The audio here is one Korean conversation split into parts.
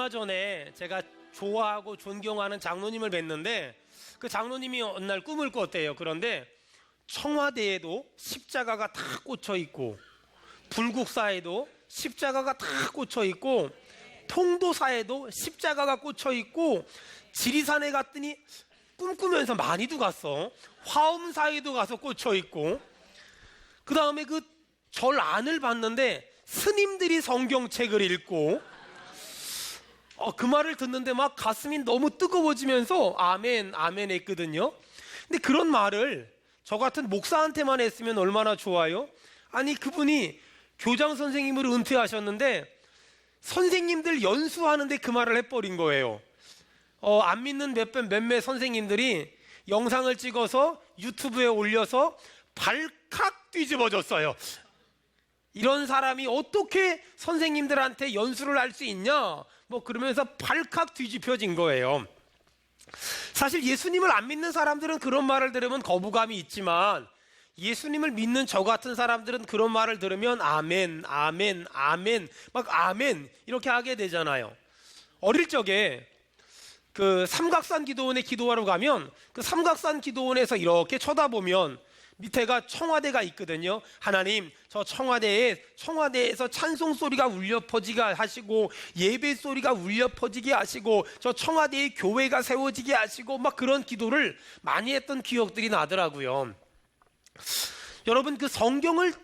얼마 전에 제가 좋아하고 존경하는 장로님을 뵀는데 그 장로님이 어느 날 꿈을 꿨대요. 그런데 청와대에도 십자가가 다 꽂혀 있고 불국사에도 십자가가 다 꽂혀 있고 통도사에도 십자가가 꽂혀 있고 지리산에 갔더니 꿈꾸면서 많이도 갔어. 화엄사에도 가서 꽂혀 있고 그 다음에 그 절 안을 봤는데 스님들이 성경책을 읽고 그 말을 듣는데 막 가슴이 너무 뜨거워지면서 아멘 아멘 했거든요. 근데 그런 말을 저 같은 목사한테만 했으면 얼마나 좋아요. 아니 그분이 교장 선생님으로 은퇴하셨는데 선생님들 연수하는데 그 말을 해버린 거예요. 안 믿는 몇몇 선생님들이 영상을 찍어서 유튜브에 올려서 발칵 뒤집어졌어요. 이런 사람이 어떻게 선생님들한테 연수를 할 수 있냐 뭐 그러면서 발칵 뒤집혀진 거예요. 사실 예수님을 안 믿는 사람들은 그런 말을 들으면 거부감이 있지만 예수님을 믿는 저 같은 사람들은 그런 말을 들으면 아멘 아멘 아멘 막 아멘 이렇게 하게 되잖아요. 어릴 적에 그 삼각산 기도원에 기도하러 가면 그 삼각산 기도원에서 이렇게 쳐다보면 밑에가 청와대가 있거든요. 하나님 저 청와대에서 찬송 소리가 울려 퍼지게 하시고 예배 소리가 울려 퍼지게 하시고 저 청와대에 교회가 세워지게 하시고 막 그런 기도를 많이 했던 기억들이 나더라고요. 여러분 그 성경을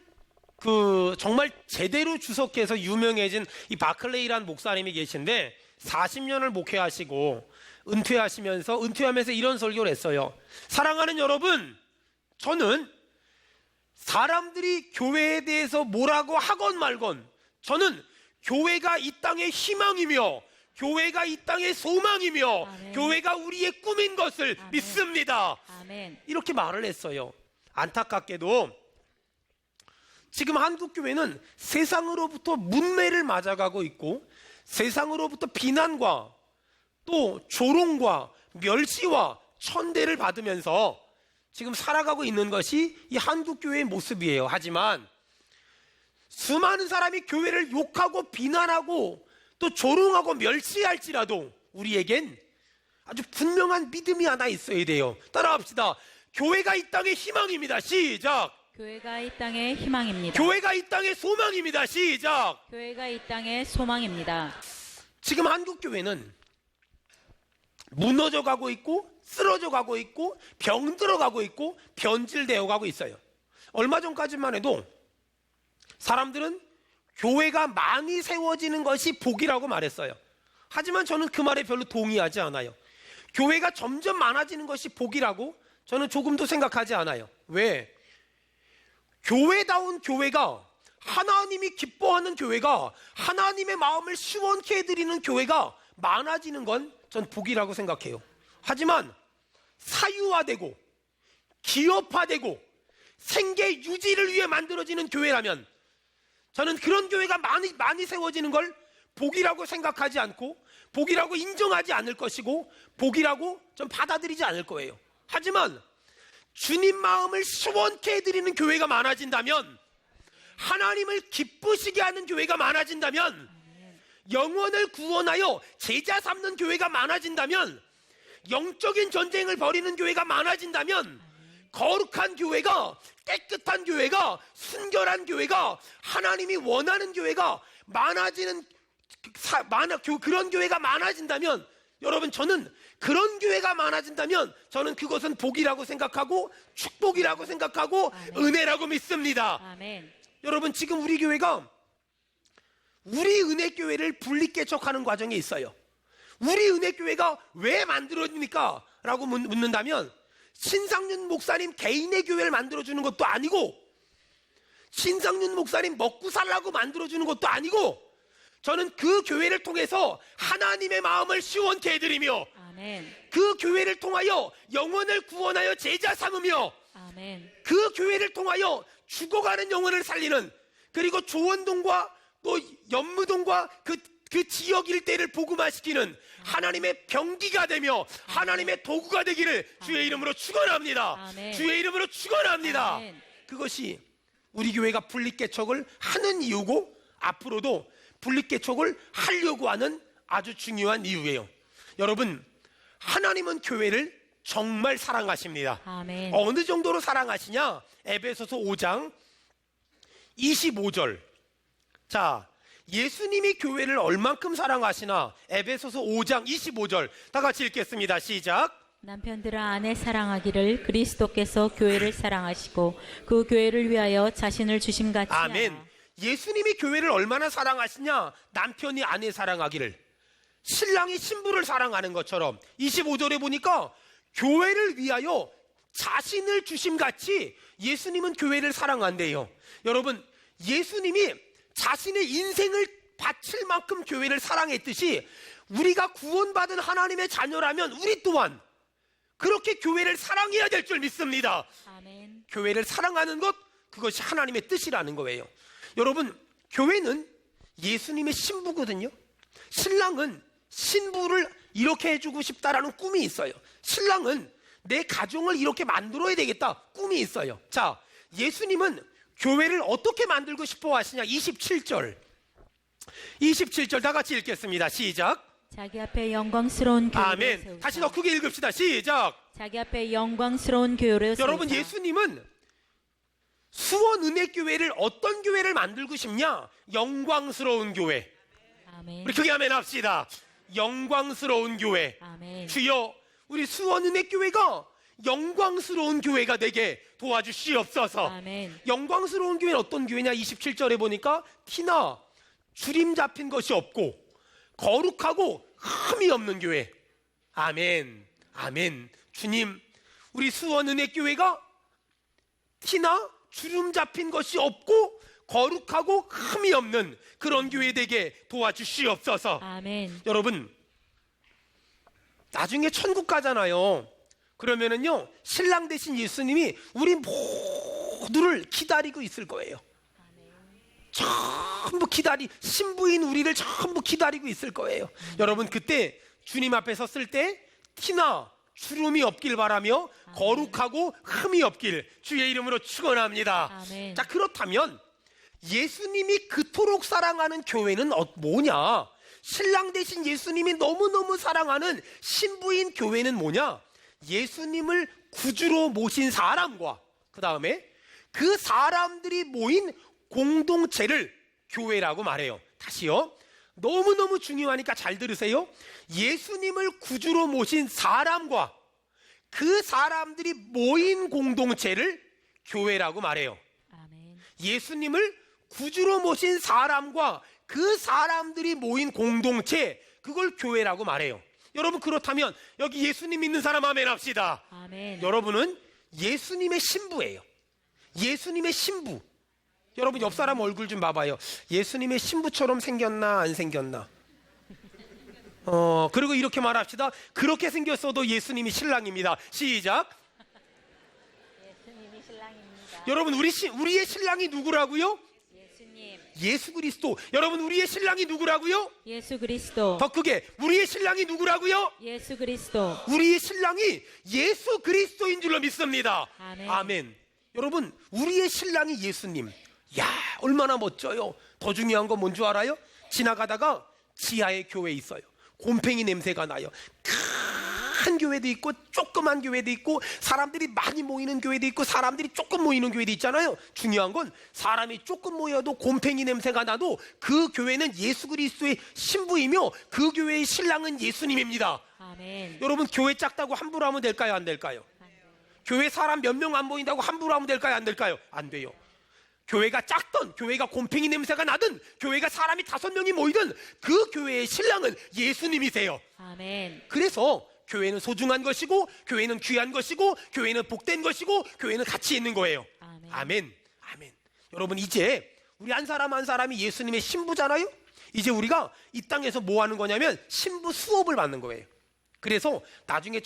정말 제대로 주석해서 유명해진 이 바클레이라는 목사님이 계신데 40년을 목회하시고 은퇴하면서 이런 설교를 했어요. 사랑하는 여러분, 저는 사람들이 교회에 대해서 뭐라고 하건 말건 저는 교회가 이 땅의 희망이며 교회가 이 땅의 소망이며 아멘. 교회가 우리의 꿈인 것을 아멘. 믿습니다. 아멘. 이렇게 말을 했어요. 안타깝게도 지금 한국교회는 세상으로부터 문매를 맞아가고 있고 세상으로부터 비난과 또 조롱과 멸시와 천대를 받으면서 지금 살아가고 있는 것이 이 한국교회의 모습이에요. 하지만 수많은 사람이 교회를 욕하고 비난하고 또 조롱하고 멸시할지라도 우리에겐 아주 분명한 믿음이 하나 있어야 돼요. 따라합시다. 교회가 이 땅의 희망입니다. 시작. 교회가 이 땅의 희망입니다. 교회가 이 땅의 소망입니다. 시작. 교회가 이 땅의 소망입니다. 지금 한국교회는 무너져 가고 있고 쓰러져 가고 있고 병들어 가고 있고 변질되어 가고 있어요. 얼마 전까지만 해도 사람들은 교회가 많이 세워지는 것이 복이라고 말했어요. 하지만 저는 그 말에 별로 동의하지 않아요. 교회가 점점 많아지는 것이 복이라고 저는 조금도 생각하지 않아요. 왜? 교회다운 교회가 하나님이 기뻐하는 교회가 하나님의 마음을 시원케 해드리는 교회가 많아지는 건 전 복이라고 생각해요. 하지만 사유화되고 기업화되고 생계 유지를 위해 만들어지는 교회라면 저는 그런 교회가 많이 세워지는 걸 복이라고 생각하지 않고 복이라고 인정하지 않을 것이고 복이라고 좀 받아들이지 않을 거예요. 하지만 주님 마음을 시원케 해드리는 교회가 많아진다면 하나님을 기쁘시게 하는 교회가 많아진다면 영혼을 구원하여 제자 삼는 교회가 많아진다면 영적인 전쟁을 벌이는 교회가 많아진다면 거룩한 교회가 깨끗한 교회가 순결한 교회가 하나님이 원하는 교회가 많아지는 그런 교회가 많아진다면 여러분 저는 그런 교회가 많아진다면 저는 그것은 복이라고 생각하고 축복이라고 생각하고 아멘. 은혜라고 믿습니다. 아멘. 여러분 지금 우리 교회가 우리 은혜교회를 분리개척하는 과정에 있어요. 우리 은혜교회가 왜 만들어집니까? 라고 묻는다면 신상윤 목사님 개인의 교회를 만들어주는 것도 아니고 신상윤 목사님 먹고 살라고 만들어주는 것도 아니고 저는 그 교회를 통해서 하나님의 마음을 시원케 해드리며 아멘. 그 교회를 통하여 영혼을 구원하여 제자 삼으며 아멘. 그 교회를 통하여 죽어가는 영혼을 살리는 그리고 조원동과 또 연무동과 그 지역 일대를 복음화시키는 하나님의 병기가 되며 하나님의 도구가 되기를 주의 이름으로 축원합니다. 아멘. 주의 이름으로 축원합니다. 아멘. 그것이 우리 교회가 분립개척을 하는 이유고 앞으로도 분립개척을 하려고 하는 아주 중요한 이유예요. 여러분, 하나님은 교회를 정말 사랑하십니다. 아멘. 어느 정도로 사랑하시냐? 에베소서 5장 25절. 자, 예수님이 교회를 얼만큼 사랑하시나? 에베소서 5장 25절. 다 같이 읽겠습니다. 시작. 남편들아 아내 사랑하기를 그리스도께서 교회를 사랑하시고 그 교회를 위하여 자신을 주심같이 아멘. 하라. 예수님이 교회를 얼마나 사랑하시냐? 남편이 아내 사랑하기를, 신랑이 신부를 사랑하는 것처럼 25절에 보니까 교회를 위하여 자신을 주심같이 예수님은 교회를 사랑한대요. 여러분, 예수님이 자신의 인생을 바칠 만큼 교회를 사랑했듯이 우리가 구원받은 하나님의 자녀라면 우리 또한 그렇게 교회를 사랑해야 될 줄 믿습니다. 아멘. 교회를 사랑하는 것, 그것이 하나님의 뜻이라는 거예요. 여러분, 교회는 예수님의 신부거든요. 신랑은 신부를 이렇게 해주고 싶다라는 꿈이 있어요. 신랑은 내 가정을 이렇게 만들어야 되겠다 꿈이 있어요. 자, 예수님은 교회를 어떻게 만들고 싶어 하시냐? 27절 다 같이 읽겠습니다. 시작. 자기 앞에 영광스러운 교회를 아멘. 세우사. 다시 더 크게 읽읍시다. 시작. 자기 앞에 영광스러운 교회를 여러분, 세우사. 예수님은 수원은혜교회를 어떤 교회를 만들고 싶냐? 영광스러운 교회. 아멘. 우리 크게 아멘 합시다. 영광스러운 교회. 아멘. 주여, 우리 수원은혜교회가 영광스러운 교회가 되게 도와주시옵소서. 아멘. 영광스러운 교회는 어떤 교회냐? 27절에 보니까 티나 주림 잡힌 것이 없고 거룩하고 흠이 없는 교회. 아멘. 아멘. 주님, 우리 수원은혜교회가 티나 주름 잡힌 것이 없고 거룩하고 흠이 없는 그런 교회 되게 도와주시옵소서. 아멘. 여러분, 나중에 천국 가잖아요. 그러면은요, 신랑 대신 예수님이 우리 모두를 기다리고 있을 거예요. 전부 신부인 우리를 전부 기다리고 있을 거예요. 여러분, 그때 주님 앞에 섰을 때 티나 주름이 없길 바라며 거룩하고 흠이 없길 주의 이름으로 축원합니다. 아멘. 자, 그렇다면 예수님이 그토록 사랑하는 교회는 뭐냐? 신랑 대신 예수님이 너무너무 사랑하는 신부인 교회는 뭐냐? 예수님을 구주로 모신 사람과 그 다음에 그 사람들이 모인 공동체를 교회라고 말해요. 다시요. 너무너무 중요하니까 잘 들으세요. 예수님을 구주로 모신 사람과 그 사람들이 모인 공동체를 교회라고 말해요. 아멘. 예수님을 구주로 모신 사람과 그 사람들이 모인 공동체, 그걸 교회라고 말해요. 여러분, 그렇다면 여기 예수님 믿는 사람 아멘 합시다. 아멘. 여러분은 예수님의 신부예요. 예수님의 신부. 여러분, 옆 사람 얼굴 좀 봐봐요. 예수님의 신부처럼 생겼나 안 생겼나? 그리고 이렇게 말합시다. 그렇게 생겼어도 예수님이 신랑입니다. 시작. 예수님이 신랑입니다. 여러분, 우리의 신랑이 누구라고요? 예수님. 예수 그리스도. 여러분, 우리의 신랑이 누구라고요? 예수 그리스도. 더 크게, 우리의 신랑이 누구라고요? 예수 그리스도. 우리의 신랑이 예수 그리스도인 줄로 믿습니다. 아멘. 아멘. 여러분, 우리의 신랑이 예수님. 야, 얼마나 멋져요. 더 중요한 건 뭔 줄 알아요? 지나가다가 지하에 교회 있어요. 곰팡이 냄새가 나요. 큰 교회도 있고 조그만 교회도 있고 사람들이 많이 모이는 교회도 있고 사람들이 조금 모이는 교회도 있잖아요. 중요한 건 사람이 조금 모여도 곰팡이 냄새가 나도 그 교회는 예수 그리스도의 신부이며 그 교회의 신랑은 예수님입니다. 아멘. 여러분, 교회 작다고 함부로 하면 될까요? 안 될까요? 교회 사람 몇 명 안 모인다고 함부로 하면 될까요? 안 될까요? 안 돼요. 교회가 작든 교회가 곰팡이 냄새가 나든 교회가 사람이 5명이 모이든 그 교회의 신랑은 예수님이세요. 아멘. 그래서 교회는 소중한 것이고 교회는 귀한 것이고 교회는 복된 것이고 교회는 가치 있는 거예요. 아멘. 아멘. 아멘. 여러분, 이제 우리 한 사람 한 사람이 예수님의 신부잖아요. 이제 우리가 이 땅에서 뭐 하는 거냐면 신부 수업을 받는 거예요. 그래서 나중에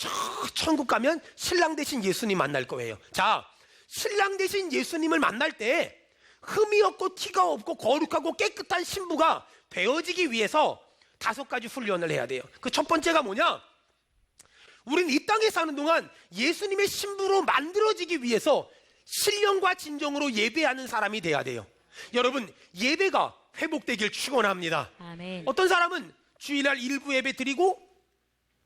천국 가면 신랑 대신 예수님 만날 거예요. 자, 신랑 대신 예수님을 만날 때 흠이 없고 티가 없고 거룩하고 깨끗한 신부가 되어지기 위해서 5가지 훈련을 해야 돼요. 그 첫 번째가 뭐냐? 우리는 이 땅에 사는 동안 예수님의 신부로 만들어지기 위해서 신령과 진정으로 예배하는 사람이 돼야 돼요. 여러분, 예배가 회복되길 축원합니다. 아멘. 어떤 사람은 주일날 일부 예배 드리고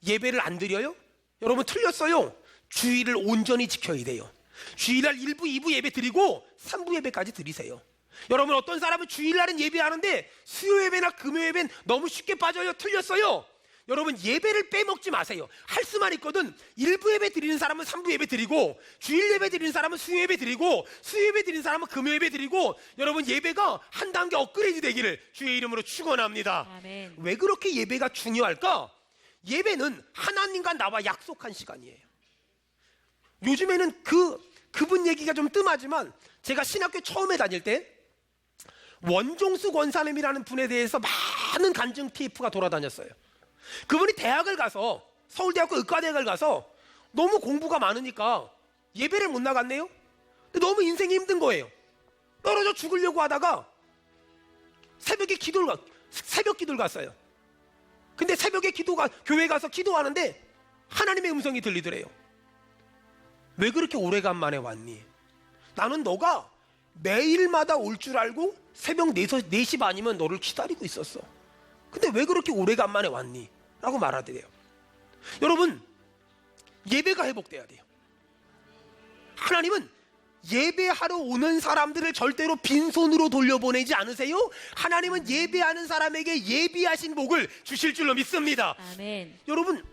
예배를 안 드려요? 여러분 틀렸어요. 주일을 온전히 지켜야 돼요. 주일날 1부, 2부 예배 드리고 3부 예배까지 드리세요. 여러분 어떤 사람은 주일날은 예배하는데 수요 예배나 금요 예배는 너무 쉽게 빠져요. 틀렸어요. 여러분 예배를 빼먹지 마세요. 할 수만 있거든. 1부 예배 드리는 사람은 3부 예배 드리고, 주일 예배 드리는 사람은 수요 예배 드리고, 수요 예배 드리는 사람은 금요 예배 드리고, 여러분 예배가 한 단계 업그레이드 되기를 주의 이름으로 축원합니다. 아멘. 왜 그렇게 예배가 중요할까? 예배는 하나님과 나와 약속한 시간이에요. 요즘에는 그분 얘기가 좀 뜸하지만 제가 신학교 처음에 다닐 때 원종수 권사님이라는 분에 대해서 많은 간증 TF가 돌아다녔어요. 그분이 대학을 가서, 서울대학교 의과대학을 가서 너무 공부가 많으니까 예배를 못 나갔네요. 근데 너무 인생이 힘든 거예요. 떨어져 죽으려고 하다가 새벽 기도를 갔어요. 근데 새벽에 교회 가서 기도하는데 하나님의 음성이 들리더래요. 왜 그렇게 오래간만에 왔니? 나는 너가 매일마다 올 줄 알고 새벽 4시 반이면 너를 기다리고 있었어. 근데 왜 그렇게 오래간만에 왔니? 라고 말하더래요. 여러분, 예배가 회복돼야 돼요. 하나님은 예배하러 오는 사람들을 절대로 빈손으로 돌려보내지 않으세요. 하나님은 예배하는 사람에게 예비하신 복을 주실 줄로 믿습니다. 아멘. 여러분,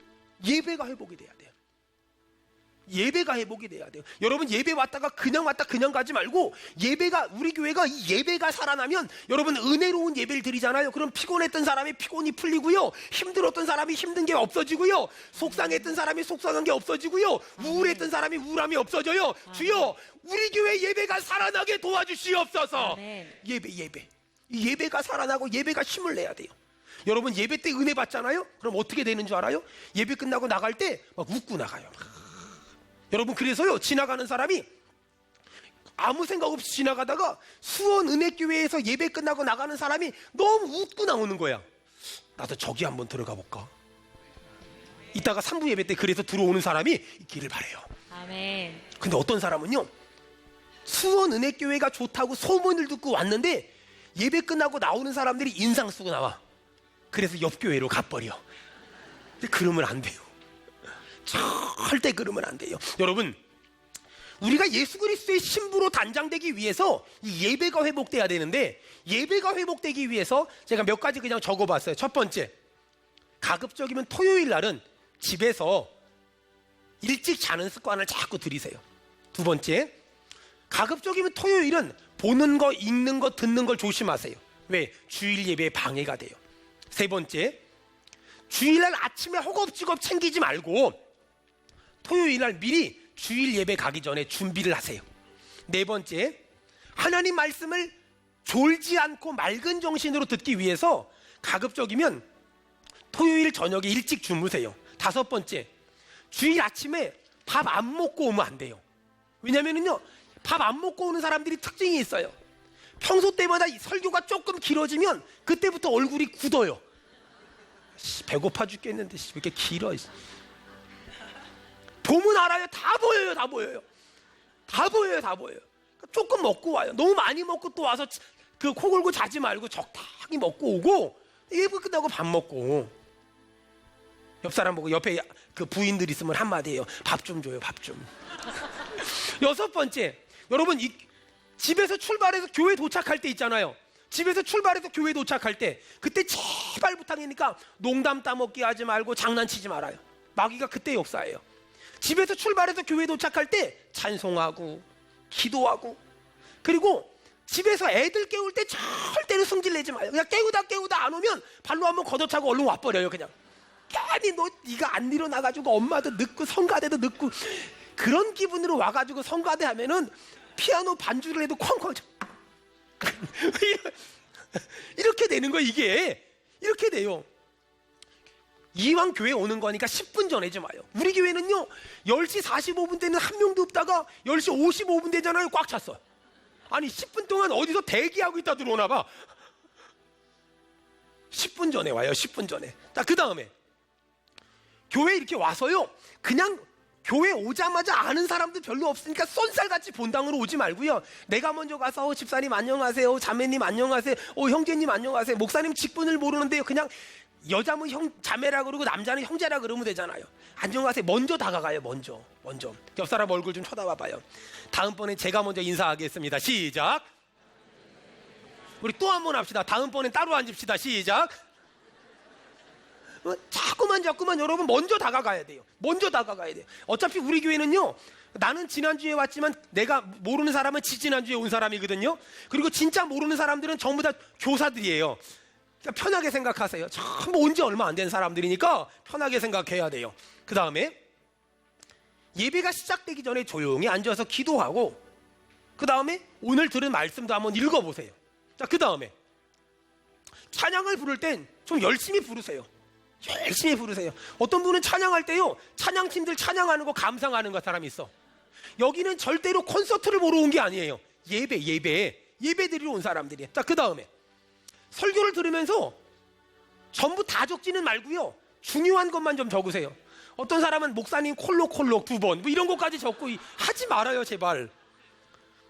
예배가 회복이 돼야 돼요. 예배가 회복이 돼야 돼요. 여러분 예배 왔다가 그냥 가지 말고, 우리 교회가 이 예배가 살아나면 여러분 은혜로운 예배를 드리잖아요. 그럼 피곤했던 사람이 피곤이 풀리고요, 힘들었던 사람이 힘든 게 없어지고요, 속상했던 사람이 속상한 게 없어지고요, 우울했던 사람이 우울함이 없어져요. 주여, 우리 교회 예배가 살아나게 도와주시옵소서. 예배 이 예배가 살아나고 예배가 힘을 내야 돼요. 여러분 예배 때 은혜 받잖아요. 그럼 어떻게 되는 줄 알아요? 예배 끝나고 나갈 때 막 웃고 나가요. 여러분 그래서요, 지나가는 사람이 아무 생각 없이 지나가다가 수원 은혜교회에서 예배 끝나고 나가는 사람이 너무 웃고 나오는 거야. 나도 저기 한번 들어가 볼까? 이따가 3부 예배 때 그래서 들어오는 사람이 있기를 바래요. 아멘. 근데 어떤 사람은요, 수원 은혜교회가 좋다고 소문을 듣고 왔는데 예배 끝나고 나오는 사람들이 인상 쓰고 나와. 그래서 옆 교회로 가버려. 근데 그러면 안 돼요. 절대 그러면 안 돼요. 여러분, 우리가 예수 그리스도의 신부로 단장되기 위해서 이 예배가 회복돼야 되는데, 예배가 회복되기 위해서 제가 몇 가지 그냥 적어봤어요. 첫 번째, 가급적이면 토요일 날은 집에서 일찍 자는 습관을 자꾸 들이세요. 두 번째, 가급적이면 토요일은 보는 거, 읽는 거, 듣는 걸 조심하세요. 왜? 주일 예배에 방해가 돼요. 세 번째, 주일날 아침에 허겁지겁 챙기지 말고 토요일날 미리 주일 예배 가기 전에 준비를 하세요. 네 번째, 하나님 말씀을 졸지 않고 맑은 정신으로 듣기 위해서 가급적이면 토요일 저녁에 일찍 주무세요. 다섯 번째, 주일 아침에 밥 안 먹고 오면 안 돼요. 왜냐면은요, 밥 안 먹고 오는 사람들이 특징이 있어요. 평소 때마다 설교가 조금 길어지면 그때부터 얼굴이 굳어요. 배고파 죽겠는데 왜 이렇게 길어. 보면 알아요. 다 보여요. 다 보여요. 조금 먹고 와요. 너무 많이 먹고 또 와서 코 골고 자지 말고 적당히 먹고 오고, 예배 끝나고 밥 먹고. 옆 사람 보고, 옆에 그 부인들 있으면 한마디 해요. 밥 좀 줘요, 밥 좀. 여섯 번째, 여러분 집에서 출발해서 교회 도착할 때 있잖아요. 집에서 출발해서 교회 도착할 때, 그때 제발 부탁이니까 농담 따먹기 하지 말고 장난치지 말아요. 마귀가 그때 역사예요. 집에서 출발해서 교회 도착할 때 찬송하고 기도하고, 그리고 집에서 애들 깨울 때 절대로 성질내지 마요. 그냥 깨우다 안 오면 발로 한번 걷어차고 얼른 와버려요. 그냥 아니 네가 안 일어나가지고 엄마도 늦고 성가대도 늦고 그런 기분으로 와가지고 성가대 하면은 피아노 반주를 해도 쾅쾅 이렇게 되는 거. 이게 이렇게 돼요. 이왕 교회 오는 거니까 10분 전에 좀 와요. 우리 교회는요 10시 45분 때는 한 명도 없다가 10시 55분 되잖아요. 꽉 찼어. 아니 10분 동안 어디서 대기하고 있다 들어오나 봐. 10분 전에 와요. 10분 전에. 자, 그 다음에 교회 이렇게 와서요, 그냥 교회 오자마자 아는 사람도 별로 없으니까 쏜살같이 본당으로 오지 말고요, 내가 먼저 가서 집사님 안녕하세요, 자매님 안녕하세요, 형제님 안녕하세요, 목사님 직분을 모르는데요, 그냥 여자면 자매라 그러고 남자는 형제라 그러면 되잖아요. 안녕하세요. 먼저 다가가요. 먼저. 옆 사람 얼굴 좀 쳐다봐봐요. 다음번에 제가 먼저 인사하겠습니다. 시작. 우리 또 한 번 합시다. 다음번엔 따로 앉읍시다. 시작. 자꾸만 여러분 먼저 다가가야 돼요. 어차피 우리 교회는요, 나는 지난주에 왔지만 내가 모르는 사람은 지지난주에 온 사람이거든요. 그리고 진짜 모르는 사람들은 전부 다 교사들이에요. 그러니까 편하게 생각하세요. 전부 온 지 얼마 안 된 사람들이니까 편하게 생각해야 돼요. 그 다음에 예배가 시작되기 전에 조용히 앉아서 기도하고, 그 다음에 오늘 들은 말씀도 한번 읽어보세요. 자, 그 다음에 찬양을 부를 땐 좀 열심히 부르세요. 어떤 분은 찬양할 때요, 찬양팀들 찬양하는 거 감상하는 거 사람이 있어. 여기는 절대로 콘서트를 보러 온 게 아니에요. 예배 드리러 온 사람들이에요. 자, 그 다음에 설교를 들으면서 전부 다 적지는 말고요, 중요한 것만 좀 적으세요. 어떤 사람은 목사님 콜록 2번 뭐 이런 것까지 적고 하지 말아요, 제발.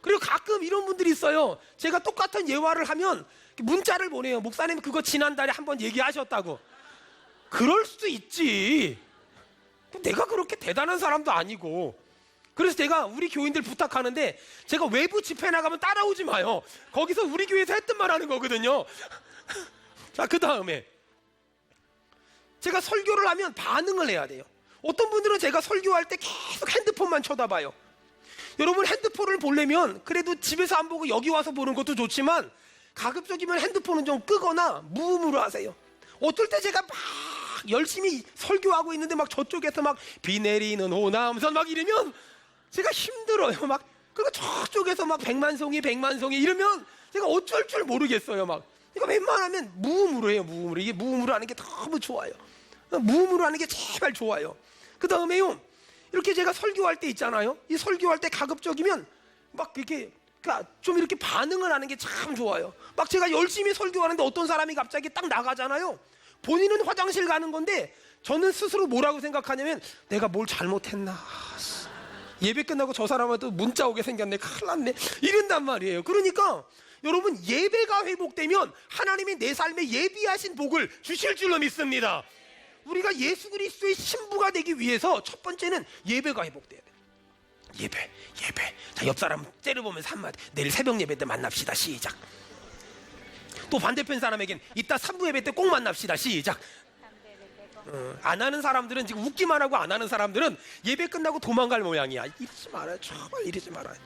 그리고 가끔 이런 분들이 있어요. 제가 똑같은 예화를 하면 문자를 보내요. 목사님 그거 지난달에 한번 얘기하셨다고. 그럴 수도 있지. 내가 그렇게 대단한 사람도 아니고. 그래서 제가 우리 교인들 부탁하는데, 제가 외부 집회 나가면 따라오지 마요. 거기서 우리 교회에서 했던 말 하는 거거든요. 자, 그 다음에 제가 설교를 하면 반응을 해야 돼요. 어떤 분들은 제가 설교할 때 계속 핸드폰만 쳐다봐요. 여러분, 핸드폰을 보려면 그래도 집에서 안 보고 여기 와서 보는 것도 좋지만, 가급적이면 핸드폰은 좀 끄거나 무음으로 하세요. 어떨 때 제가 막 열심히 설교하고 있는데 막 저쪽에서 막 비 내리는 호남선 막 이러면 제가 힘들어요. 막 그리고 저쪽에서 막 백만송이 이러면 제가 어쩔 줄 모르겠어요. 막 그러니까 웬만하면 무음으로 해요. 이게 무음으로 하는 게 너무 좋아요. 무음으로 하는 게 제발 좋아요. 그 다음에요, 이렇게 제가 설교할 때 있잖아요. 이 설교할 때 가급적이면 막 이렇게 좀 이렇게 반응을 하는 게 참 좋아요. 막 제가 열심히 설교하는데 어떤 사람이 갑자기 딱 나가잖아요. 본인은 화장실 가는 건데 저는 스스로 뭐라고 생각하냐면, 내가 뭘 잘못했나, 예배 끝나고 저 사람한테 문자 오게 생겼네, 큰일 났네, 이런단 말이에요. 그러니까 여러분, 예배가 회복되면 하나님이 내 삶에 예비하신 복을 주실 줄로 믿습니다. 우리가 예수 그리스도의 신부가 되기 위해서 첫 번째는 예배가 회복돼야 돼요. 예배. 자, 옆 사람 째려보면서 한마디, 내일 새벽 예배 때 만납시다. 시작. 또 반대편 사람에겐 이따 3부 예배 때 꼭 만납시다. 시작. 안 하는 사람들은, 지금 웃기만 하고 안 하는 사람들은 예배 끝나고 도망갈 모양이야. 이러지 말아요. 정말 이러지 말아요.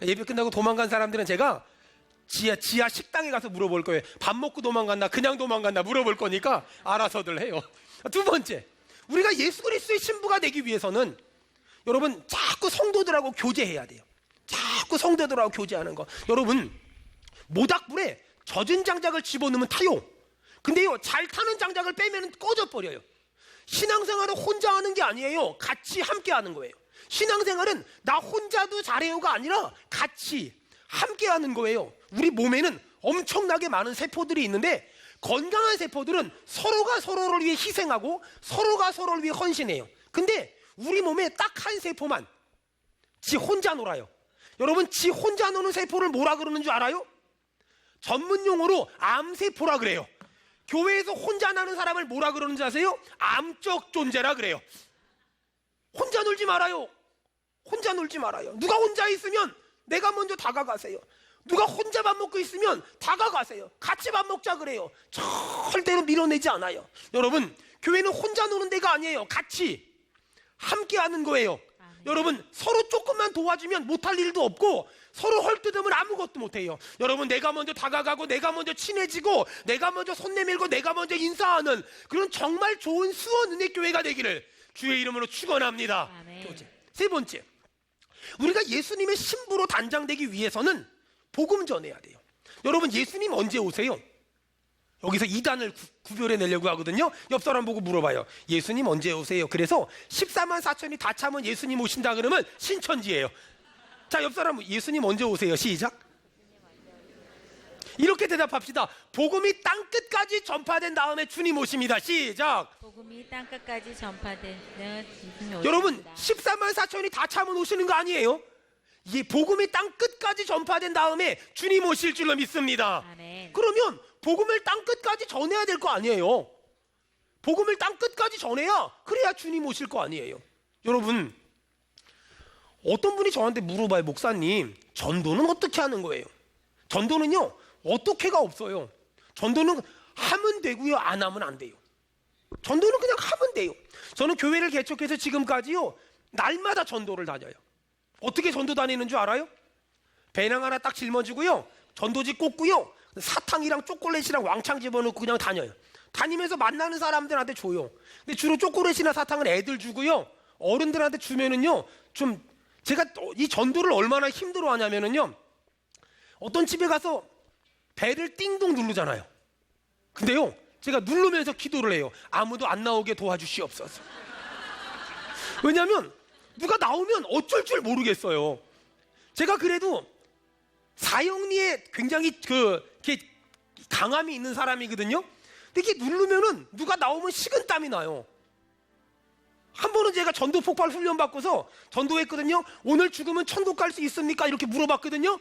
예배 끝나고 도망간 사람들은 제가 지하 식당에 가서 물어볼 거예요. 밥 먹고 도망갔나 그냥 도망갔나 물어볼 거니까 알아서들 해요. 두 번째, 우리가 예수 그리스도의 신부가 되기 위해서는 여러분 자꾸 성도들하고 교제해야 돼요. 자꾸 성도들하고 교제하는 거. 여러분, 모닥불에 젖은 장작을 집어넣으면 타요. 근데요, 잘 타는 장작을 빼면 꺼져버려요. 신앙생활은 혼자 하는 게 아니에요. 같이 함께 하는 거예요. 신앙생활은 나 혼자도 잘해요가 아니라 같이 함께 하는 거예요. 우리 몸에는 엄청나게 많은 세포들이 있는데, 건강한 세포들은 서로가 서로를 위해 희생하고 서로가 서로를 위해 헌신해요. 근데 우리 몸에 딱 한 세포만 지 혼자 놀아요. 여러분, 지 혼자 노는 세포를 뭐라 그러는 줄 알아요? 전문 용어로 암세포라 그래요. 교회에서 혼자 나는 사람을 뭐라 그러는지 아세요? 암적 존재라 그래요. 혼자 놀지 말아요. 누가 혼자 있으면 내가 먼저 다가가세요. 누가 혼자 밥 먹고 있으면 다가가세요. 같이 밥 먹자 그래요. 절대로 밀어내지 않아요. 여러분, 교회는 혼자 노는 데가 아니에요. 같이 함께 하는 거예요. 여러분, 서로 조금만 도와주면 못할 일도 없고, 서로 헐뜯으면 아무것도 못해요. 여러분, 내가 먼저 다가가고 내가 먼저 친해지고 내가 먼저 손 내밀고 내가 먼저 인사하는 그런 정말 좋은 수원은혜교회가 되기를 주의 이름으로 축원합니다. 세 번째, 우리가 예수님의 신부로 단장되기 위해서는 복음 전해야 돼요. 여러분, 예수님 언제 오세요? 여기서 이단을 구별해 내려고 하거든요. 옆 사람 보고 물어봐요. 예수님 언제 오세요? 그래서 14만 4천이 다 차면 예수님 오신다 그러면 신천지예요. 자, 옆 사람, 예수님 언제 오세요? 시작. 이렇게 대답합시다. 복음이 땅끝까지 전파된 다음에 주님 오십니다. 시작. 복음이 땅끝까지 전파되면 주님이 오십니다. 여러분, 14만 4천이 다 차면 오시는 거 아니에요? 이 복음이 땅끝까지 전파된 다음에 주님 오실 줄로 믿습니다. 아멘. 그러면 복음을 땅끝까지 전해야 될 거 아니에요. 복음을 땅 끝까지 전해야 그래야 주님 오실 거 아니에요. 여러분, 어떤 분이 저한테 물어봐요. 목사님, 전도는 어떻게 하는 거예요? 전도는요, 어떻게가 없어요. 전도는 하면 되고요, 안 하면 안 돼요. 전도는 그냥 하면 돼요. 저는 교회를 개척해서 지금까지요, 날마다 전도를 다녀요. 어떻게 전도 다니는 줄 알아요? 배낭 하나 딱 짊어지고요, 전도지 꽂고요, 사탕이랑 초콜릿이랑 왕창 집어넣고 그냥 다녀요. 다니면서 만나는 사람들한테 줘요. 근데 주로 초콜릿이나 사탕은 애들 주고요, 어른들한테 주면은요, 좀 제가 이 전도를 얼마나 힘들어 하냐면은요, 어떤 집에 가서 배를 띵동 누르잖아요. 근데요, 제가 누르면서 기도를 해요. 아무도 안 나오게 도와주시옵소서. 왜냐하면 누가 나오면 어쩔 줄 모르겠어요. 제가 그래도 사형리에 굉장히 이렇게 강함이 있는 사람이거든요. 근데 이렇게 누르면은 누가 나오면 식은땀이 나요. 한 번은 제가 전도 폭발 훈련 받고서 전도했거든요. 오늘 죽으면 천국 갈 수 있습니까? 이렇게 물어봤거든요.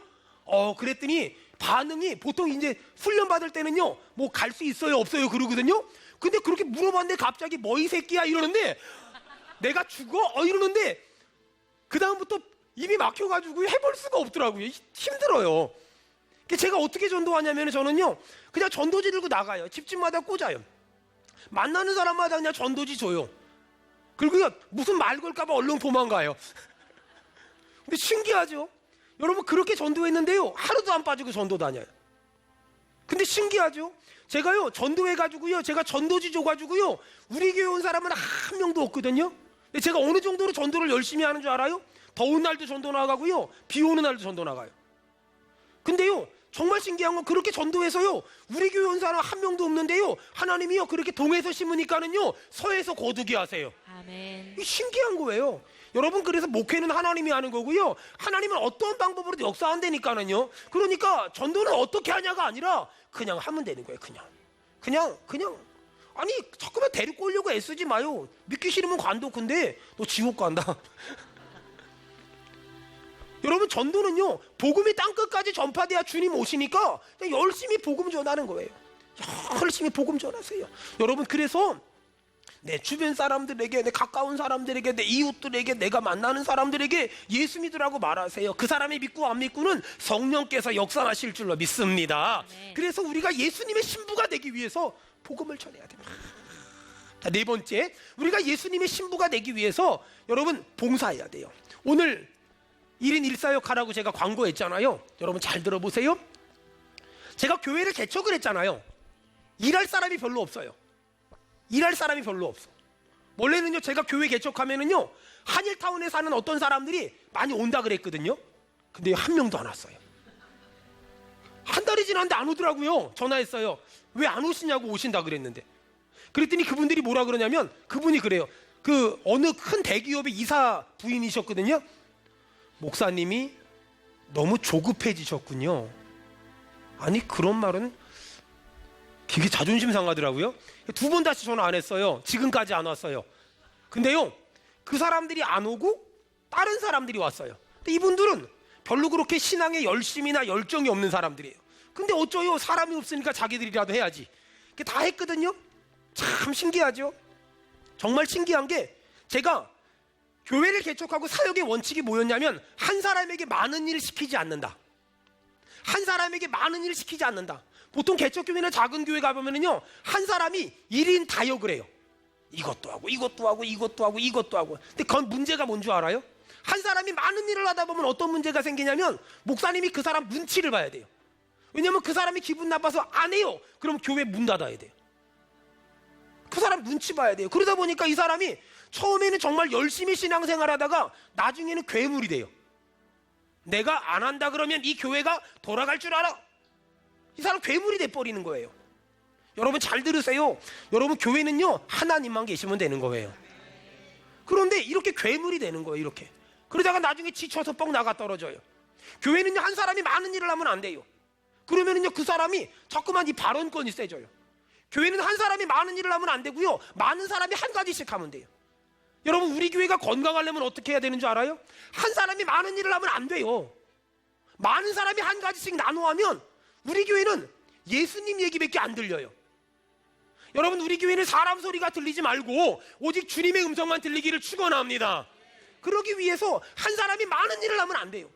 그랬더니 반응이 보통 이제 훈련 받을 때는요, 뭐 갈 수 있어요, 없어요 그러거든요. 근데 그렇게 물어봤는데 갑자기 뭐 이 새끼야 이러는데, 내가 죽어? 이러는데 그 다음부터 입이 막혀가지고 해볼 수가 없더라고요. 힘들어요. 제가 어떻게 전도하냐면 저는요, 그냥 전도지 들고 나가요. 집집마다 꽂아요. 만나는 사람마다 그냥 전도지 줘요. 그리고요, 무슨 말 걸까봐 얼른 도망가요. 근데 신기하죠? 여러분, 그렇게 전도했는데요, 하루도 안 빠지고 전도 다녀요. 근데 신기하죠? 제가요, 전도해가지고요, 제가 전도지 줘가지고요, 우리 교회 온 사람은 한 명도 없거든요. 근데 제가 어느 정도로 전도를 열심히 하는 줄 알아요? 더운 날도 전도 나가고요, 비 오는 날도 전도 나가요. 근데요, 정말 신기한 건 그렇게 전도해서요, 우리 교회 온 사람 한 명도 없는데요, 하나님이요, 그렇게 동에서 심으니까는요, 서에서 거두게 하세요. 아멘. 신기한 거예요. 여러분, 그래서 목회는 하나님이 하는 거고요, 하나님은 어떤 방법으로도 역사한다니까는요. 그러니까 전도는 어떻게 하냐가 아니라 그냥 하면 되는 거예요. 그냥 아니, 자꾸만 데리고 오려고 애쓰지 마요. 믿기 싫으면 관둬. 근데 너 지옥 간다. 여러분, 전도는요, 복음이 땅끝까지 전파돼야 주님 오시니까 그냥 열심히 복음 전하는 거예요. 열심히 복음 전하세요. 여러분, 그래서 내 주변 사람들에게, 내 가까운 사람들에게, 내 이웃들에게, 내가 만나는 사람들에게 예수 믿으라고 말하세요. 그 사람이 믿고 안 믿고는 성령께서 역사하실 줄로 믿습니다. 네. 그래서 우리가 예수님의 신부가 되기 위해서 복음을 전해야 됩니다. 자, 네 번째, 우리가 예수님의 신부가 되기 위해서 여러분, 봉사해야 돼요. 오늘 1인 1사역 하라고 제가 광고했잖아요. 여러분 잘 들어보세요. 제가 교회를 개척을 했잖아요. 일할 사람이 별로 없어요. 일할 사람이 별로 없어. 원래는요, 제가 교회 개척하면은요, 한일타운에 사는 어떤 사람들이 많이 온다 그랬거든요. 근데 한 명도 안 왔어요. 한 달이 지났는데 안 오더라고요. 전화했어요. 왜 안 오시냐고. 오신다 그랬는데. 그랬더니 그분들이 뭐라 그러냐면, 그분이 그래요. 그 어느 큰 대기업의 이사 부인이셨거든요. 목사님이 너무 조급해지셨군요. 아니, 그런 말은 되게 자존심 상하더라고요. 2번 다시 전화 안 했어요. 지금까지 안 왔어요. 근데요, 그 사람들이 안 오고 다른 사람들이 왔어요. 근데 이분들은 별로 그렇게 신앙에 열심이나 열정이 없는 사람들이에요. 근데 어쩌요? 사람이 없으니까 자기들이라도 해야지. 다 했거든요. 참 신기하죠? 정말 신기한 게, 제가 교회를 개척하고 사역의 원칙이 뭐였냐면, 한 사람에게 많은 일을 시키지 않는다. 한 사람에게 많은 일을 시키지 않는다. 보통 개척교회나 작은 교회 가보면요, 한 사람이 1인 다역을 해요. 이것도 하고 이것도 하고 이것도 하고 이것도 하고. 근데 그건 문제가 뭔 줄 알아요? 한 사람이 많은 일을 하다 보면 어떤 문제가 생기냐면, 목사님이 그 사람 눈치를 봐야 돼요. 왜냐면 그 사람이 기분 나빠서 안 해요. 그럼 교회 문 닫아야 돼요. 그 사람 눈치 봐야 돼요. 그러다 보니까 이 사람이 처음에는 정말 열심히 신앙생활 하다가 나중에는 괴물이 돼요. 내가 안 한다 그러면 이 교회가 돌아갈 줄 알아. 이 사람 괴물이 돼버리는 거예요. 여러분 잘 들으세요. 여러분, 교회는요, 하나님만 계시면 되는 거예요. 그런데 이렇게 괴물이 되는 거예요. 이렇게. 그러다가 나중에 지쳐서 뻥 나가 떨어져요. 교회는요, 한 사람이 많은 일을 하면 안 돼요. 그러면은요, 그 사람이 자꾸만 이 발언권이 세져요. 교회는 한 사람이 많은 일을 하면 안 되고요, 많은 사람이 한 가지씩 하면 돼요. 여러분, 우리 교회가 건강하려면 어떻게 해야 되는 줄 알아요? 한 사람이 많은 일을 하면 안 돼요. 많은 사람이 한 가지씩 나눠 하면 우리 교회는 예수님 얘기밖에 안 들려요. 여러분, 우리 교회는 사람 소리가 들리지 말고 오직 주님의 음성만 들리기를 축원합니다. 그러기 위해서 한 사람이 많은 일을 하면 안 돼요.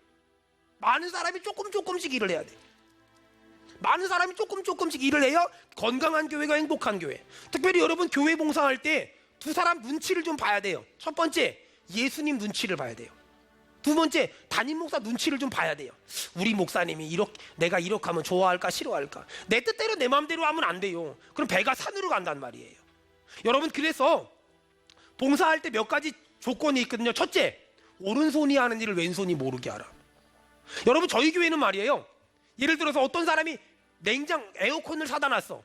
많은 사람이 조금씩 일을 해야 돼. 많은 사람이 조금씩 일을 해야 건강한 교회가 행복한 교회. 특별히 여러분, 교회 봉사할 때 두 사람 눈치를 좀 봐야 돼요. 첫 번째, 예수님 눈치를 봐야 돼요. 두 번째, 담임 목사 눈치를 좀 봐야 돼요. 우리 목사님이 내가 이렇게 하면 좋아할까 싫어할까. 내 뜻대로 내 마음대로 하면 안 돼요. 그럼 배가 산으로 간단 말이에요. 여러분, 그래서 봉사할 때 몇 가지 조건이 있거든요. 첫째, 오른손이 하는 일을 왼손이 모르게 하라. 여러분, 저희 교회는 말이에요, 예를 들어서 어떤 사람이 에어컨을 사다 놨어.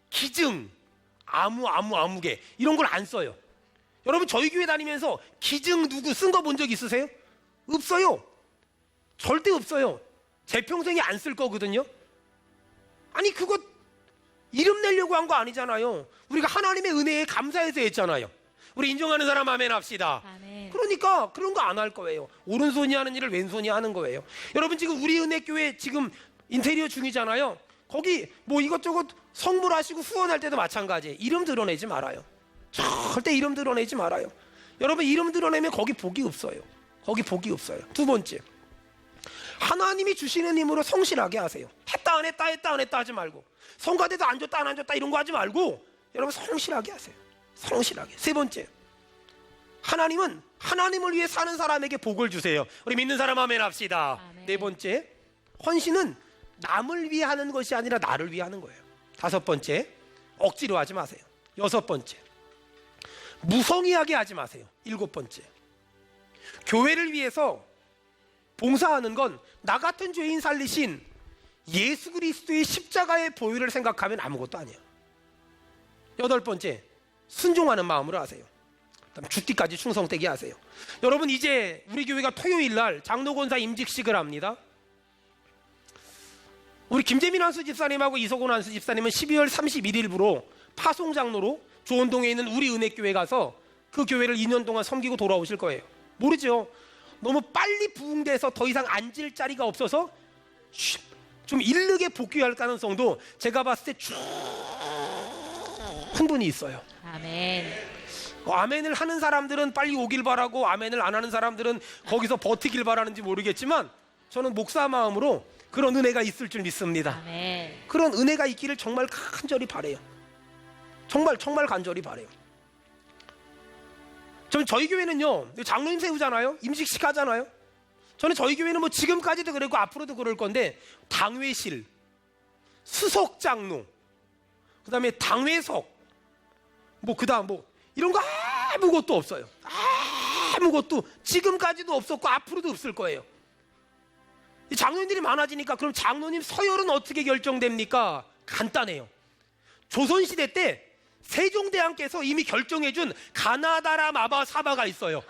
기증, 아무개 이런 걸 안 써요. 여러분, 저희 교회 다니면서 기증 누구 쓴 거 본 적 있으세요? 없어요. 절대 없어요. 제 평생에 안 쓸 거거든요. 아니, 그거 이름 내려고 한 거 아니잖아요. 우리가 하나님의 은혜에 감사해서 했잖아요. 우리 인정하는 사람 아멘 합시다. 아멘. 그러니까 그런 거 안 할 거예요. 오른손이 하는 일을 왼손이 하는 거예요. 여러분, 지금 우리 은혜교회 지금 인테리어 중이잖아요. 거기 뭐 이것저것 성물하시고 후원할 때도 마찬가지예요. 이름 드러내지 말아요. 절대 이름 드러내지 말아요. 여러분, 이름 드러내면 거기 복이 없어요. 거기 복이 없어요. 두 번째, 하나님이 주시는 힘으로 성실하게 하세요. 했다 안 했다 하지 말고, 성가대도 안 줬다 안 줬다 이런 거 하지 말고, 여러분 성실하게 하세요. 성실하게. 세 번째, 하나님은 하나님을 위해 사는 사람에게 복을 주세요. 우리 믿는 사람 아멘 합시다. 아멘. 네 번째, 헌신은 남을 위해 하는 것이 아니라 나를 위해 하는 거예요. 다섯 번째, 억지로 하지 마세요. 여섯 번째, 무성의하게 하지 마세요. 일곱 번째, 교회를 위해서 봉사하는 건 나 같은 죄인 살리신 예수 그리스도의 십자가의 보혈을 생각하면 아무것도 아니에요. 여덟 번째, 순종하는 마음으로 하세요. 그다음 죽기까지 충성되게 하세요. 여러분, 이제 우리 교회가 토요일 날 장로권사 임직식을 합니다. 우리 김재민 한수 집사님하고 이석훈 한수 집사님은 12월 31일부로 파송장로로 조원동에 있는 우리 은혜교회 가서 그 교회를 2년 동안 섬기고 돌아오실 거예요. 모르죠? 너무 빨리 부흥돼서 더 이상 앉을 자리가 없어서 좀 일르게 복귀할 가능성도 제가 봤을 때 충분히 있어요. 아멘. 아멘을 하는 사람들은 빨리 오길 바라고, 아멘을 안 하는 사람들은 거기서 버티길 바라는지 모르겠지만, 저는 목사 마음으로 그런 은혜가 있을 줄 믿습니다. 아멘. 그런 은혜가 있기를 정말 간절히 바래요. 정말 간절히 바래요. 저희 교회는요, 장로님 세우잖아요. 임직식 하잖아요. 저는 저희 교회는 뭐 지금까지도 그랬고 앞으로도 그럴 건데, 당회실, 수석장로, 그 다음에 당회석, 그다음 이런 거 아무것도 없어요. 아무것도 지금까지도 없었고 앞으로도 없을 거예요. 장로님들이 많아지니까, 그럼 장로님 서열은 어떻게 결정됩니까? 간단해요. 조선시대 때 세종대왕께서 이미 결정해준 가나다라 마바 사바가 있어요.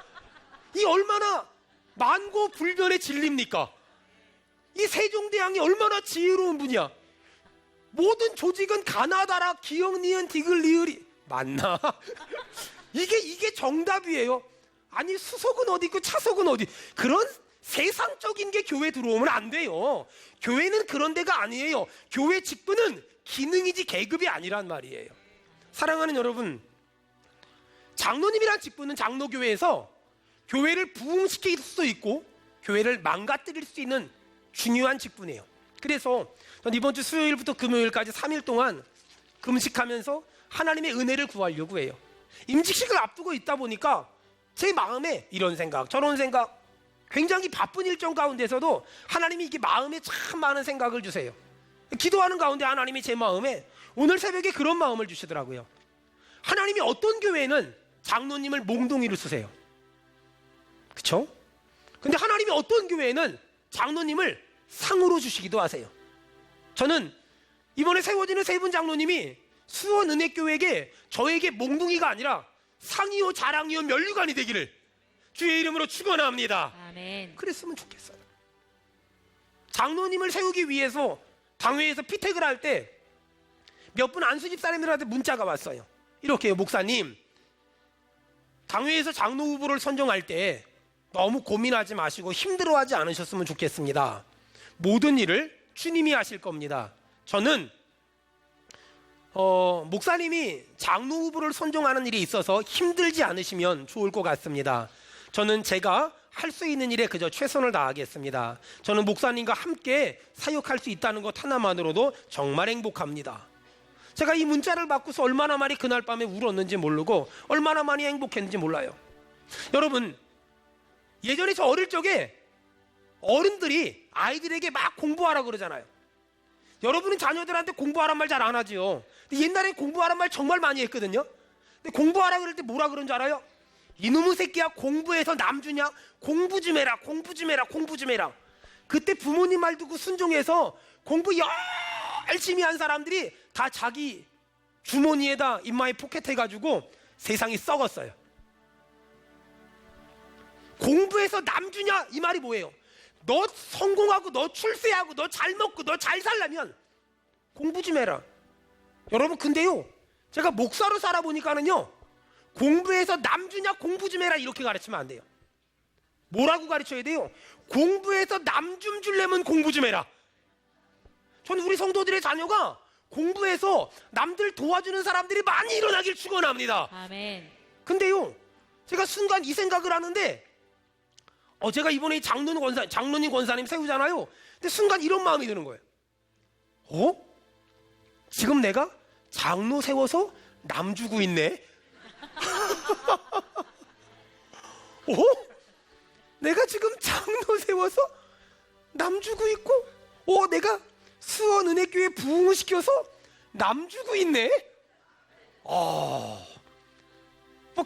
이 얼마나 만고불변의 진리입니까? 이 세종대왕이 얼마나 지혜로운 분이야. 모든 조직은 가나다라 기역 니은 디귿 리을이 맞나? 이게 정답이에요. 아니, 수석은 어디 있고 차석은 어디, 그런 세상적인 게 교회 들어오면 안 돼요. 교회는 그런 데가 아니에요. 교회 직분은 기능이지 계급이 아니란 말이에요. 사랑하는 여러분, 장로님이란 직분은 장로교회에서 교회를 부흥시킬 수도 있고 교회를 망가뜨릴 수 있는 중요한 직분이에요. 그래서 전 이번 주 수요일부터 금요일까지 3일 동안 금식하면서 하나님의 은혜를 구하려고 해요. 임직식을 앞두고 있다 보니까 제 마음에 이런 생각 저런 생각, 굉장히 바쁜 일정 가운데서도 하나님이 이게 마음에 참 많은 생각을 주세요. 기도하는 가운데 하나님이 제 마음에 오늘 새벽에 그런 마음을 주시더라고요. 하나님이 어떤 교회는 장로님을 몽둥이로 쓰세요. 그렇죠? 근데 하나님이 어떤 교회는 장로님을 상으로 주시기도 하세요. 저는 이번에 세워지는 세 분 장로님이 수원은혜교회에게 저에게 몽둥이가 아니라 상이요 자랑이요 면류관이 되기를 주의 이름으로 축원합니다. 아멘. 그랬으면 좋겠어요. 장로님을 세우기 위해서 당회에서 피택을 할 때 몇 분 안수집사님들한테 문자가 왔어요. 이렇게요. 목사님, 당회에서 장로 후보를 선정할 때 너무 고민하지 마시고 힘들어하지 않으셨으면 좋겠습니다. 모든 일을 주님이 하실 겁니다. 저는 목사님이 장로 후보를 선정하는 일이 있어서 힘들지 않으시면 좋을 것 같습니다. 저는 제가 할 수 있는 일에 그저 최선을 다하겠습니다. 저는 목사님과 함께 사역할 수 있다는 것 하나만으로도 정말 행복합니다. 제가 이 문자를 받고서 얼마나 많이 그날 밤에 울었는지 모르고 얼마나 많이 행복했는지 몰라요. 여러분, 예전에 저 어릴 적에 어른들이 아이들에게 막 공부하라 그러잖아요. 여러분은 자녀들한테 공부하란 말 잘 안 하지요. 근데 옛날에 공부하란 말 정말 많이 했거든요. 근데 공부하라 그럴 때 뭐라 그런 줄 알아요? 이놈의 새끼야, 공부해서 남 주냐? 공부 좀 해라, 공부 좀 해라, 공부 좀 해라. 그때 부모님 말 듣고 순종해서 공부 열심히 한 사람들이 다 자기 주머니에다 인마에 포켓해가지고 세상이 썩었어요. 공부해서 남 주냐? 이 말이 뭐예요? 너 성공하고 너 출세하고 너 잘 먹고 너 잘 살려면 공부 좀 해라. 여러분, 근데요, 제가 목사로 살아보니까는요, 공부해서 남 주냐? 공부 좀 해라, 이렇게 가르치면 안 돼요. 뭐라고 가르쳐야 돼요? 공부해서 남 좀 주려면 공부 좀 해라. 저는 우리 성도들의 자녀가 공부해서 남들 도와주는 사람들이 많이 일어나길 축원합니다. 아멘. 근데요, 제가 순간 이 생각을 하는데, 제가 이번에 장로님 권사님 세우잖아요. 근데 순간 이런 마음이 드는 거예요. 지금 내가 장로 세워서 남 주고 있네. 내가 지금 장로 세워서 남 주고 있고, 내가 수원 은혜교회 부흥을 시켜서 남 주고 있네.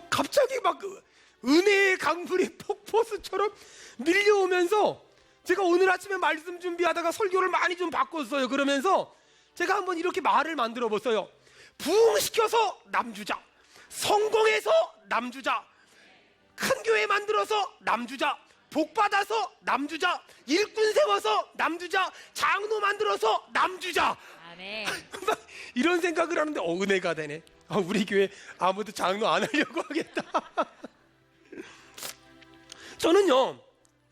갑자기 막 은혜의 강물이 폭포수처럼 밀려오면서, 제가 오늘 아침에 말씀 준비하다가 설교를 많이 좀 바꿨어요. 그러면서 제가 한번 이렇게 말을 만들어 봤어요. 부흥시켜서 남주자, 성공해서 남주자, 큰 교회 만들어서 남주자, 복받아서 남주자, 일꾼 세워서 남주자, 장로 만들어서 남주자. 아멘. 이런 생각을 하는데 은혜가 되네. 우리 교회 아무도 장로 안 하려고 하겠다. 저는요,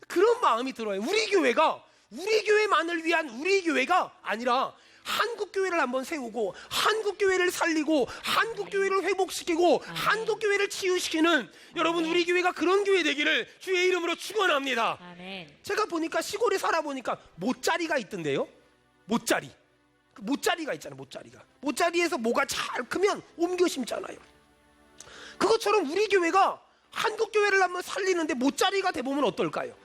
그런 마음이 들어요. 우리 교회가 우리 교회만을 위한 우리 교회가 아니라 한국 교회를 한번 세우고 한국 교회를 살리고 한국 교회를 회복시키고 한국 교회를 치유시키는, 여러분, 우리 교회가 그런 교회 되기를 주의 이름으로 축원합니다. 아멘. 제가 보니까 시골에 살아보니까 모짜리가 있던데요. 모짜리가 있잖아요. 모짜리에서 뭐가 잘 크면 옮겨 심잖아요. 그것처럼 우리 교회가 한국 교회를 한번 살리는데 모짜리가 돼보면 어떨까요?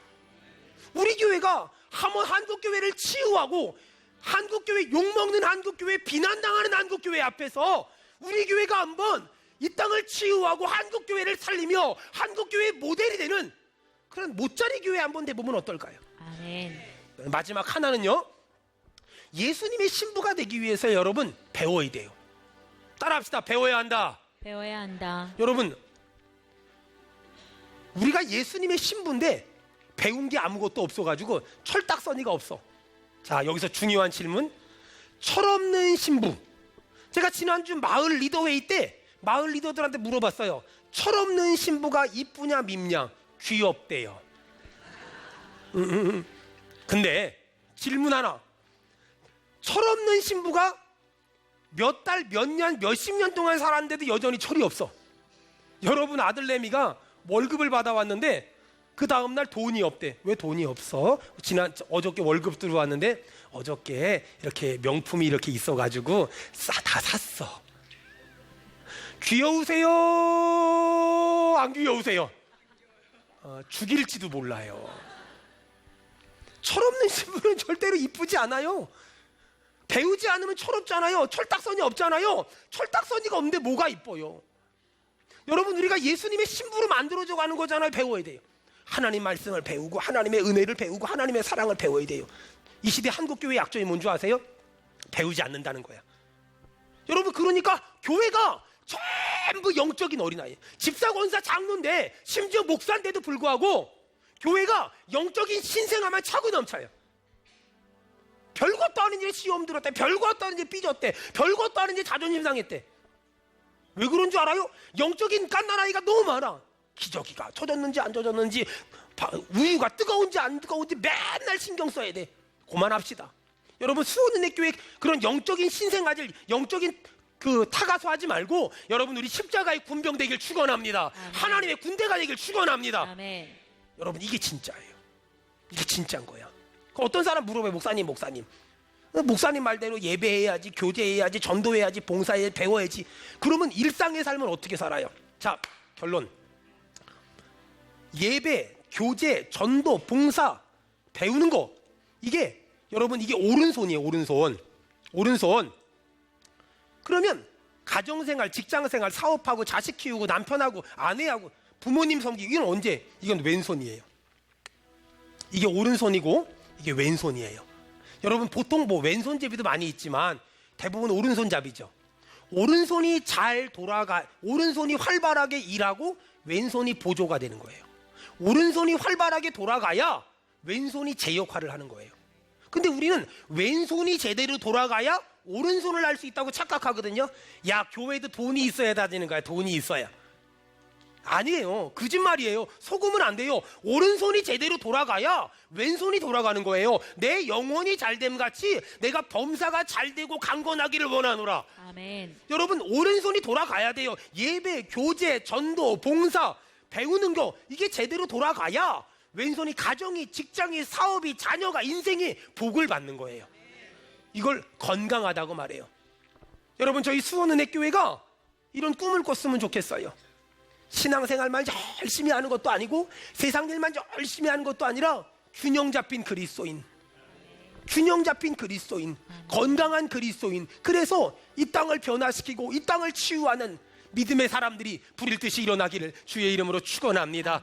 우리 교회가 한번 한국 교회를 치유하고 한국 교회 욕먹는 한국 교회, 비난당하는 한국 교회 앞에서 우리 교회가 한번 이 땅을 치유하고 한국 교회를 살리며 한국 교회의 모델이 되는 그런 모짜리 교회 한번 돼보면 어떨까요? 아멘. 마지막 하나는요, 예수님의 신부가 되기 위해서 여러분 배워야 돼요. 따라합시다. 배워야 한다. 배워야 한다. 여러분, 우리가 예수님의 신부인데 배운 게 아무것도 없어가지고 철딱서니가 없어. 자, 여기서 중요한 질문. 철없는 신부. 제가 지난주 마을 리더회의 때 마을 리더들한테 물어봤어요. 철없는 신부가 이쁘냐 밉냐? 귀엽대요. 근데 질문 하나. 철없는 신부가 몇 달, 몇 년, 몇십 년 동안 살았는데도 여전히 철이 없어. 여러분, 아들내미가 월급을 받아왔는데 그 다음날 돈이 없대. 왜 돈이 없어? 어저께 월급 들어왔는데 어저께 이렇게 명품이 이렇게 있어가지고 다 샀어. 귀여우세요? 안 귀여우세요? 죽일지도 몰라요. 철없는 신부는 절대로 이쁘지 않아요. 배우지 않으면 철없잖아요. 철딱서니 없잖아요. 철딱서니가 없는데 뭐가 이뻐요? 여러분, 우리가 예수님의 신부로 만들어져 가는 거잖아요. 배워야 돼요. 하나님 말씀을 배우고 하나님의 은혜를 배우고 하나님의 사랑을 배워야 돼요. 이 시대 한국교회 약점이 뭔지 아세요? 배우지 않는다는 거야. 여러분, 그러니까 교회가 전부 영적인 어린아이, 집사, 권사, 장로인데 심지어 목사인데도 불구하고 교회가 영적인 신생아만 차고 넘쳐요. 별것도 아닌 일에 시험 들었대, 별것도 아닌 일에 삐졌대, 별것도 아닌 일에 자존심 상했대. 왜 그런 줄 알아요? 영적인 갓난아이가 너무 많아. 기저귀가 젖었는지 안 젖었는지, 우유가 뜨거운지 안 뜨거운지 맨날 신경 써야 돼. 그만합시다. 여러분, 수원은혜교회 그런 영적인 신생아들, 영적인 그 타가서 하지 말고 여러분 우리 십자가의 군병 되길 축원합니다. 아멘. 하나님의 군대가 되길 축원합니다. 아멘. 여러분 이게 진짜예요. 이게 진짜인 거야. 어떤 사람 물어봐요. 목사님 목사님 말대로 예배해야지, 교제해야지, 전도해야지, 봉사해야지, 배워야지. 그러면 일상의 삶은 어떻게 살아요? 자, 결론. 예배, 교제, 전도, 봉사, 배우는 거, 이게 여러분 이게 오른손이에요. 오른손. 그러면 가정생활, 직장생활, 사업하고 자식 키우고 남편하고 아내하고 부모님 섬기고, 이건 언제? 이건 왼손이에요. 이게 오른손이고 이게 왼손이에요. 여러분 보통 뭐 왼손잡이도 많이 있지만 대부분 오른손잡이죠. 오른손이 오른손이 활발하게 일하고 왼손이 보조가 되는 거예요. 오른손이 활발하게 돌아가야 왼손이 제 역할을 하는 거예요. 근데 우리는 왼손이 제대로 돌아가야 오른손을 할 수 있다고 착각하거든요. 야, 교회도 돈이 있어야 다니는 거야. 돈이 있어야. 아니에요. 거짓말이에요. 속으면 안 돼요. 오른손이 제대로 돌아가야 왼손이 돌아가는 거예요. 내 영혼이 잘됨 같이 내가 범사가 잘되고 강건하기를 원하노라. 아멘. 여러분 오른손이 돌아가야 돼요. 예배, 교제, 전도, 봉사, 배우는 거, 이게 제대로 돌아가야 왼손이 가정이, 직장이, 사업이, 자녀가, 인생이 복을 받는 거예요. 이걸 건강하다고 말해요. 여러분 저희 수원은혜교회가 이런 꿈을 꿨으면 좋겠어요. 신앙생활만 열심히 하는 것도 아니고 세상 일만 열심히 하는 것도 아니라 균형 잡힌 그리스도인, 건강한 그리스도인. 그래서 이 땅을 변화시키고 이 땅을 치유하는 믿음의 사람들이 불일 듯이 일어나기를 주의 이름으로 축원합니다.